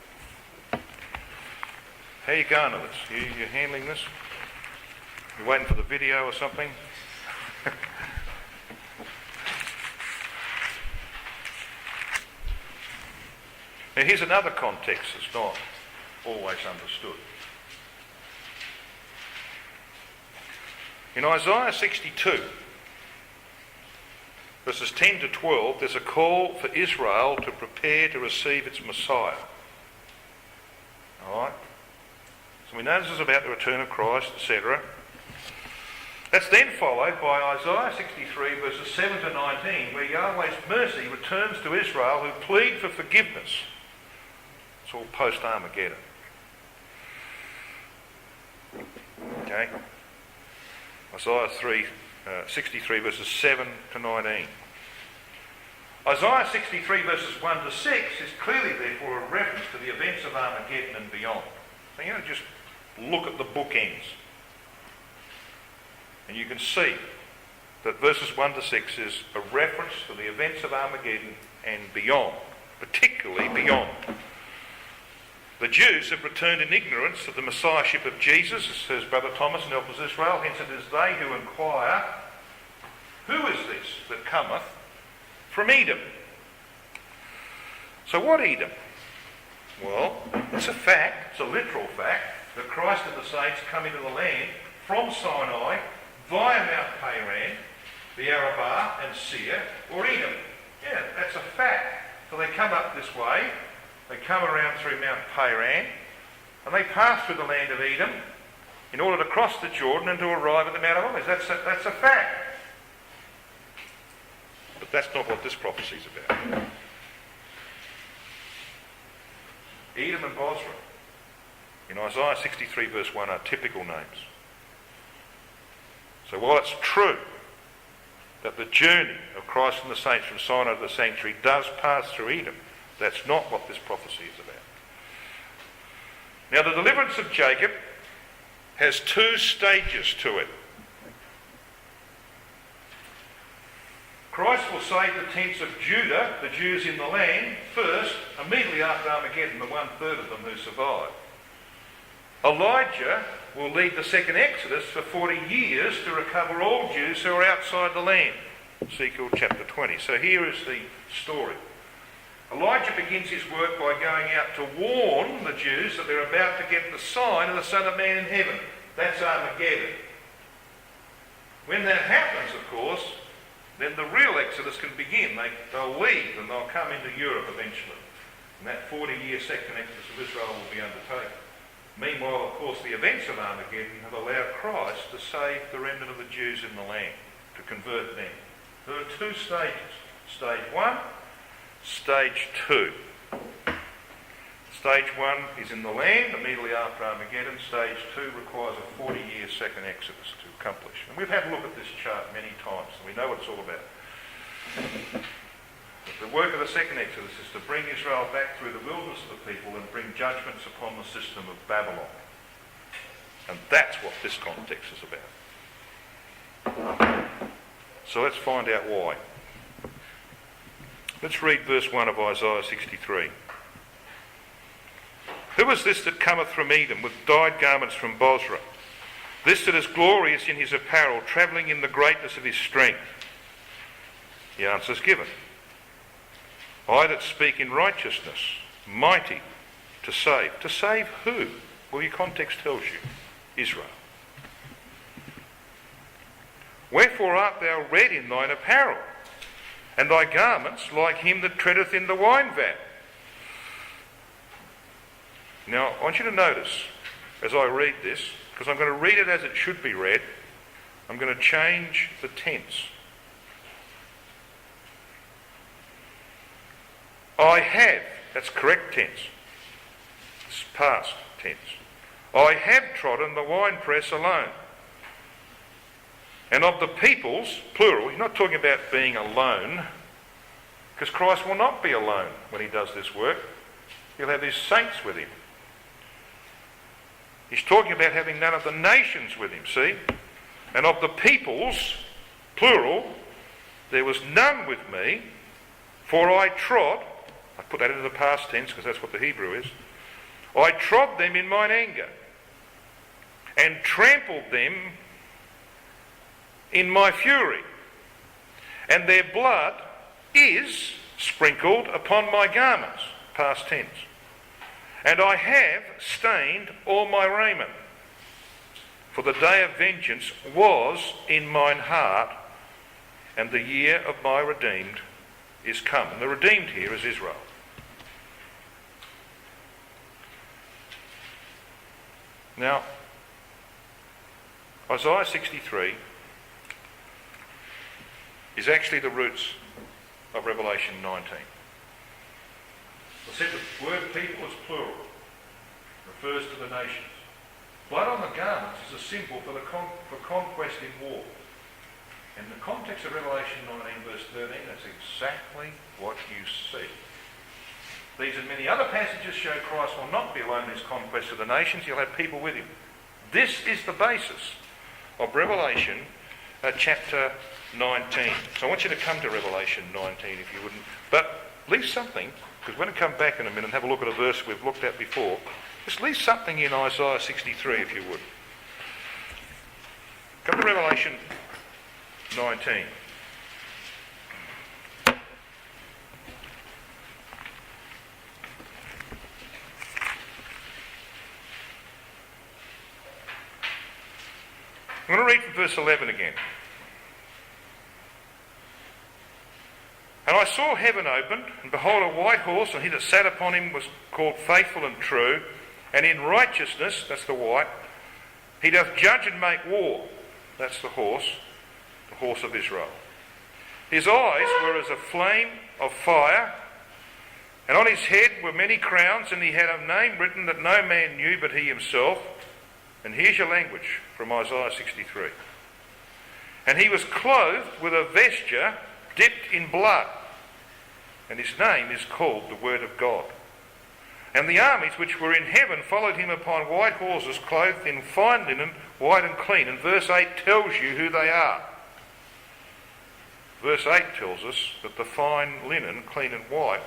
How are you going with this? You handling this? You waiting for the video or something? Now here's another context that's not always understood. In Isaiah 62, verses 10 to 12, there's a call for Israel to prepare to receive its Messiah. Alright? So we know this is about the return of Christ, etc. That's then followed by Isaiah 63 verses 7 to 19, where Yahweh's mercy returns to Israel who plead for forgiveness. It's all post-Armageddon. Okay? Isaiah 63 verses 7 to 19. Isaiah 63 verses 1 to 6 is clearly therefore a reference to the events of Armageddon and beyond. So you know, just look at the bookends. And you can see that verses 1 to 6 is a reference to the events of Armageddon and beyond, particularly beyond. The Jews have returned in ignorance of the Messiahship of Jesus, says Brother Thomas and helps Israel, hence it is they who inquire, who is this that cometh from Edom? So what Edom? Well, it's a fact, it's a literal fact, that Christ and the saints come into the land from Sinai via Mount Paran, the Arabah and Seir, or Edom. Yeah, that's a fact. So they come up this way, they come around through Mount Paran, and they pass through the land of Edom in order to cross the Jordan and to arrive at the Mount of Olives. That's a fact. But that's not what this prophecy is about. Edom and Bozrah in Isaiah 63 verse 1 are typical names. So while it's true that the journey of Christ and the saints from Sinai to the sanctuary does pass through Edom, that's not what this prophecy is about. Now the deliverance of Jacob has two stages to it. Christ will save the tents of Judah, the Jews in the land, first, immediately after Armageddon, the 1/3 of them who survive. Elijah will lead the second Exodus for 40 years to recover all Jews who are outside the land. Ezekiel chapter 20. So here is the story. Elijah begins his work by going out to warn the Jews that they're about to get the sign of the Son of Man in heaven. That's Armageddon. When that happens, of course, then the real Exodus can begin. They'll leave and they'll come into Europe eventually. And that 40-year second Exodus of Israel will be undertaken. Meanwhile, of course, the events of Armageddon have allowed Christ to save the remnant of the Jews in the land, to convert them. There are two stages. Stage 1, Stage 2. Stage 1 is in the land immediately after Armageddon. Stage 2 requires a 40-year second Exodus to accomplish. And we've had a look at this chart many times, and we know what it's all about. The work of the second Exodus is to bring Israel back through the wilderness of the people and bring judgments upon the system of Babylon. And that's what this context is about. So let's find out why. Let's read verse 1 of Isaiah 63. Who is this that cometh from Edom with dyed garments from Bozrah? This that is glorious in his apparel, travelling in the greatness of his strength. The answer is given. I that speak in righteousness, mighty to save. To save who? Well, your context tells you. Israel. Wherefore art thou red in thine apparel, and thy garments like him that treadeth in the wine vat? Now, I want you to notice, as I read this, because I'm going to read it as it should be read, I'm going to change the tense. I have, that's correct tense. It's past tense. I have trodden the winepress alone. And of the peoples, plural, he's not talking about being alone, because Christ will not be alone when he does this work. He'll have his saints with him. He's talking about having none of the nations with him, see? And of the peoples, plural, there was none with me, For I trod, I put that into the past tense because that's what the Hebrew is, I trod them in mine anger and trampled them in my fury, and their blood is sprinkled upon my garments, past tense, and I have stained all my raiment. For the day of vengeance was in mine heart, and the year of my redeemed is come. And the redeemed here is Israel. Now, Isaiah 63 is actually the roots of Revelation 19. I said the word people is plural, refers to the nations. Blood on the garments is a symbol for conquest in war. In the context of Revelation 19 verse 13, that's exactly what you see. These and many other passages show Christ will not be alone in his conquest of the nations, he'll have people with him. This is the basis of Revelation chapter 19. So I want you to come to Revelation 19 if you wouldn't. But leave something, because we're going to come back in a minute and have a look at a verse we've looked at before. Just leave something in Isaiah 63 if you would. Come to Revelation 19. I'm going to read from verse 11 again. And I saw heaven opened, and behold a white horse, and he that sat upon him was called Faithful and True, and in righteousness, that's the white, he doth judge and make war, that's the horse of Israel. His eyes were as a flame of fire, and on his head were many crowns, and he had a name written that no man knew but he himself. And here's your language from Isaiah 63. And he was clothed with a vesture dipped in blood, and his name is called the Word of God. And the armies which were in heaven followed him upon white horses, clothed in fine linen, white and clean. And verse 8 tells you who they are. Verse 8 tells us that the fine linen, clean and white,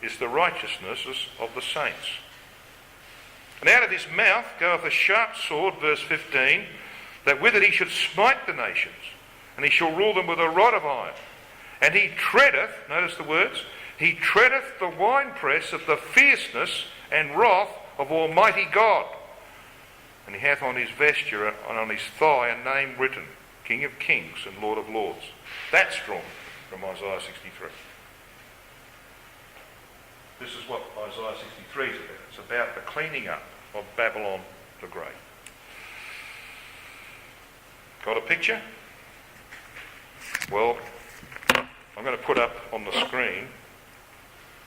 is the righteousness of the saints. And out of his mouth goeth a sharp sword, verse 15, that with it he should smite the nations, and he shall rule them with a rod of iron. And he treadeth, notice the words, he treadeth the winepress of the fierceness and wrath of Almighty God. And he hath on his vesture and on his thigh a name written, King of Kings and Lord of Lords. That's drawn from Isaiah 63. This is what Isaiah 63 is about. It's about the cleaning up of Babylon the Great. Got a picture? Well, I'm going to put up on the screen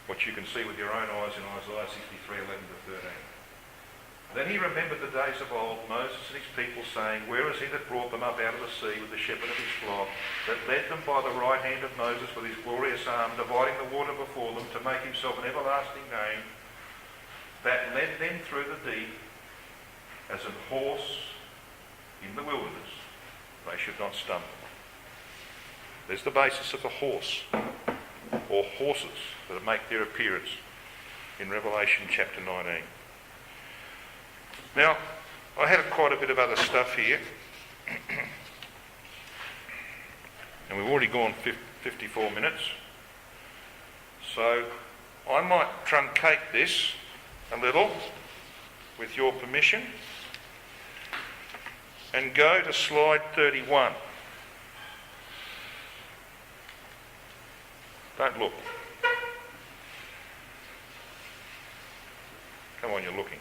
what you can see with your own eyes in Isaiah 63, 11 to 13. Then he remembered the days of old, Moses and his people, saying, Where is he that brought them up out of the sea with the shepherd of his flock, that led them by the right hand of Moses with his glorious arm, dividing the water before them, to make himself an everlasting name, that led them through the deep as an horse in the wilderness. They should not stumble. There's the basis of the horse, or horses, that make their appearance in Revelation chapter 19. Now, I had quite a bit of other stuff here, and we've already gone 54 minutes, so I might truncate this a little, with your permission, and go to slide 31. Don't look. Come on, you're looking.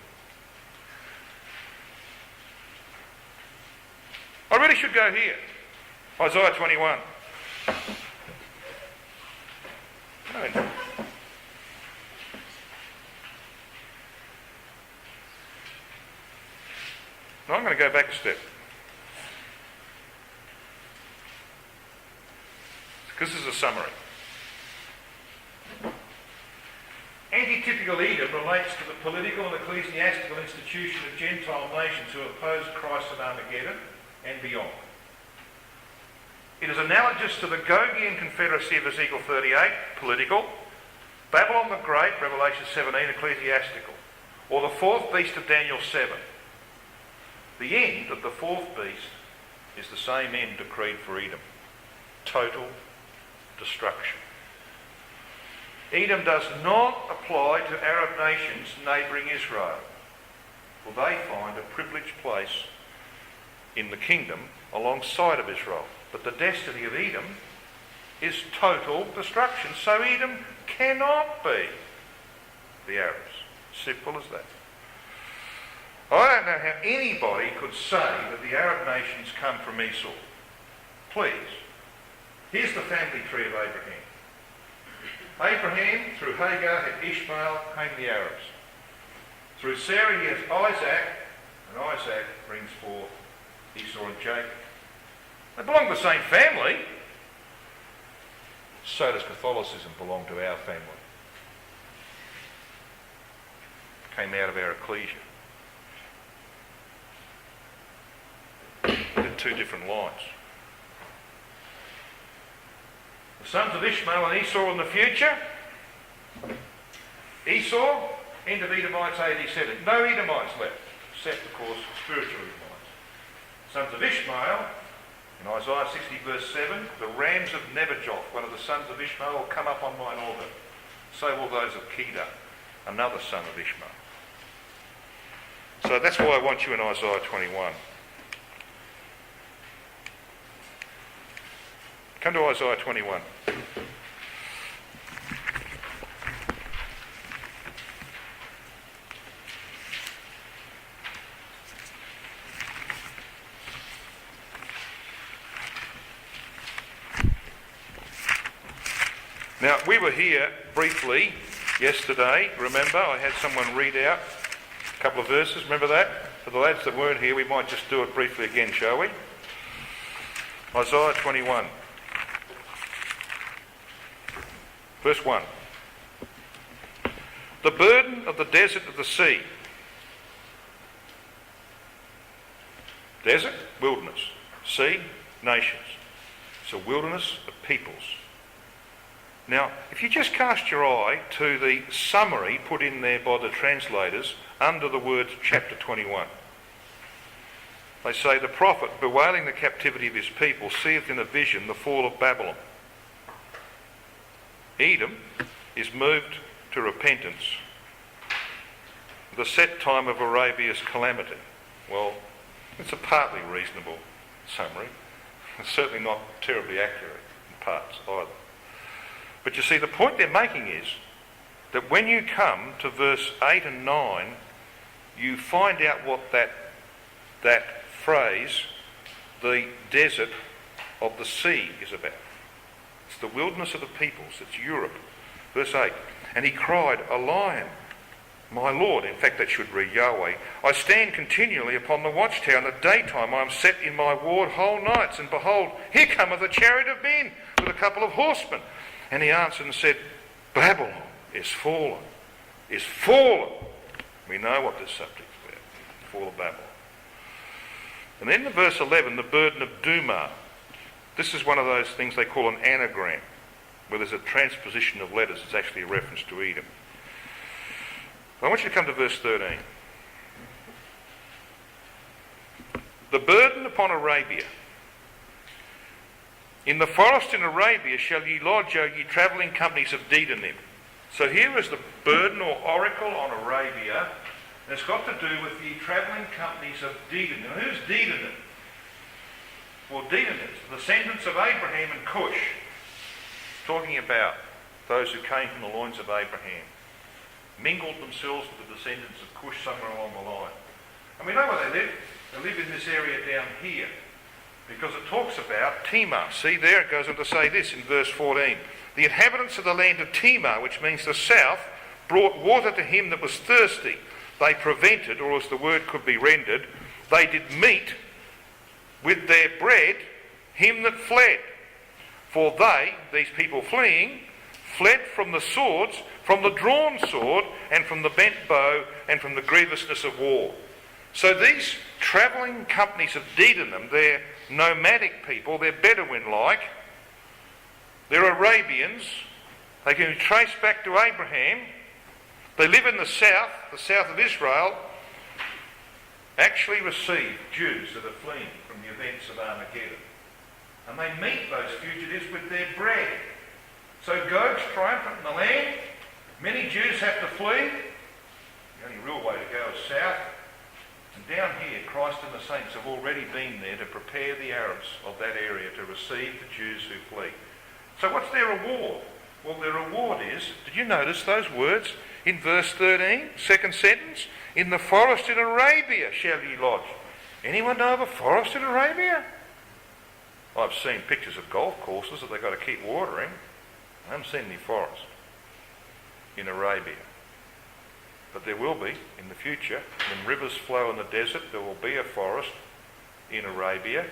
I really should go here. Isaiah 21. No. No, I'm going to go back a step. Because this is a summary. Anti-typical Edom relates to the political and ecclesiastical institution of Gentile nations who opposed Christ at Armageddon and beyond. It is analogous to the Gogian Confederacy of Ezekiel 38, political, Babylon the Great, Revelation 17, ecclesiastical, or the fourth beast of Daniel 7. The end of the fourth beast is the same end decreed for Edom. Total destruction. Edom does not apply to Arab nations neighbouring Israel, for they find a privileged place in the kingdom alongside of Israel. But the destiny of Edom is total destruction. So Edom cannot be the Arabs. Simple as that. I don't know how anybody could say that the Arab nations come from Esau. Please. Here's the family tree of Abraham. Abraham, through Hagar, had Ishmael, came the Arabs. Through Sarah, he has Isaac, and Isaac brings forth Esau and Jacob. They belong to the same family. So does Catholicism belong to our family. Came out of our ecclesia. They're two different lines. The sons of Ishmael and Esau in the future. Esau, end of Edomites AD 70. No Edomites left, except, of course, spiritual Edomites. Sons of Ishmael, in Isaiah 60 verse 7, the rams of Nebajoth, one of the sons of Ishmael, will come up on mine altar. So will those of Kedar, another son of Ishmael. So that's why I want you in Isaiah 21. Come to Isaiah 21. Now, we were here briefly yesterday. Remember, I had someone read out a couple of verses. Remember that? For the lads that weren't here, we might just do it briefly again, shall we? Isaiah 21. Verse 1. The burden of the desert of the sea. Desert, wilderness. Sea, nations. It's a wilderness of peoples. Now, if you just cast your eye to the summary put in there by the translators under the words chapter 21. They say, the prophet, bewailing the captivity of his people, seeth in a vision the fall of Babylon. Edom is moved to repentance. The set time of Arabia's calamity. Well, it's a partly reasonable summary. It's certainly not terribly accurate in parts either. But you see, the point they're making is that when you come to verse 8 and 9, you find out what that phrase, the desert of the sea, is about. It's the wilderness of the peoples. It's Europe. Verse 8. And he cried, a lion, my Lord. In fact, that should read Yahweh. I stand continually upon the watchtower. In the daytime I am set in my ward whole nights. And behold, here cometh a chariot of men with a couple of horsemen. And he answered and said, Babylon is fallen. Is fallen. We know what this subject is about. The fall of Babylon. And then in verse 11, the burden of Dumah. This is one of those things they call an anagram, where there's a transposition of letters. It's actually a reference to Edom. I want you to come to verse 13. The burden upon Arabia. In the forest in Arabia shall ye lodge, O ye travelling companies of Dedanim. So here is the burden or oracle on Arabia. And it's got to do with the travelling companies of Dedanim. Now, who's Dedanim? Well, Dedanites, the descendants of Abraham and Cush. Talking about those who came from the loins of Abraham. Mingled themselves with the descendants of Cush somewhere along the line. And we know where they live. They live in this area down here. Because it talks about Timah. See, there it goes on to say this in verse 14. The inhabitants of the land of Timah, which means the south, brought water to him that was thirsty. They prevented, or as the word could be rendered, they did meet with their bread him that fled. For they, these people fleeing, fled from the swords, from the drawn sword, and from the bent bow, and from the grievousness of war. So these travelling companies of Edom, they're nomadic people, they're Bedouin-like, they're Arabians, they can be traced back to Abraham, they live in the south of Israel, actually receive Jews that are fleeing from the events of Armageddon. And they meet those fugitives with their bread. So Gog's triumphant in the land, many Jews have to flee. The only real way to go is south. And down here, Christ and the saints have already been there to prepare the Arabs of that area to receive the Jews who flee. So what's their reward? Well, their reward is, did you notice those words in verse 13, second sentence? In the forest in Arabia shall ye lodge. Anyone know of a forest in Arabia? I've seen pictures of golf courses that they've got to keep watering. I haven't seen any forest in Arabia. But there will be in the future. When rivers flow in the desert, there will be a forest in Arabia.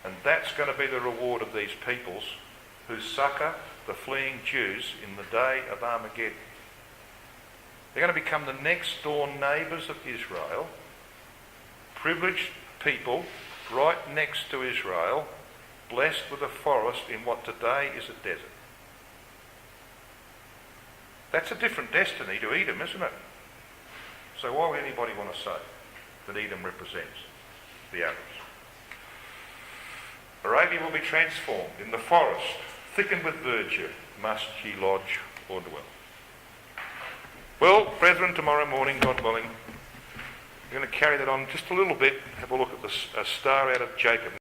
And that's going to be the reward of these peoples who succour the fleeing Jews in the day of Armageddon. They're going to become the next door neighbours of Israel, privileged people right next to Israel, blessed with a forest in what today is a desert. That's a different destiny to Edom, isn't it? So why would anybody want to say that Edom represents the Arabs? Arabia will be transformed. In the forest, thickened with verdure, must ye lodge or dwell. Well, brethren, tomorrow morning, God willing, we're going to carry that on just a little bit, have a look at a star out of Jacob.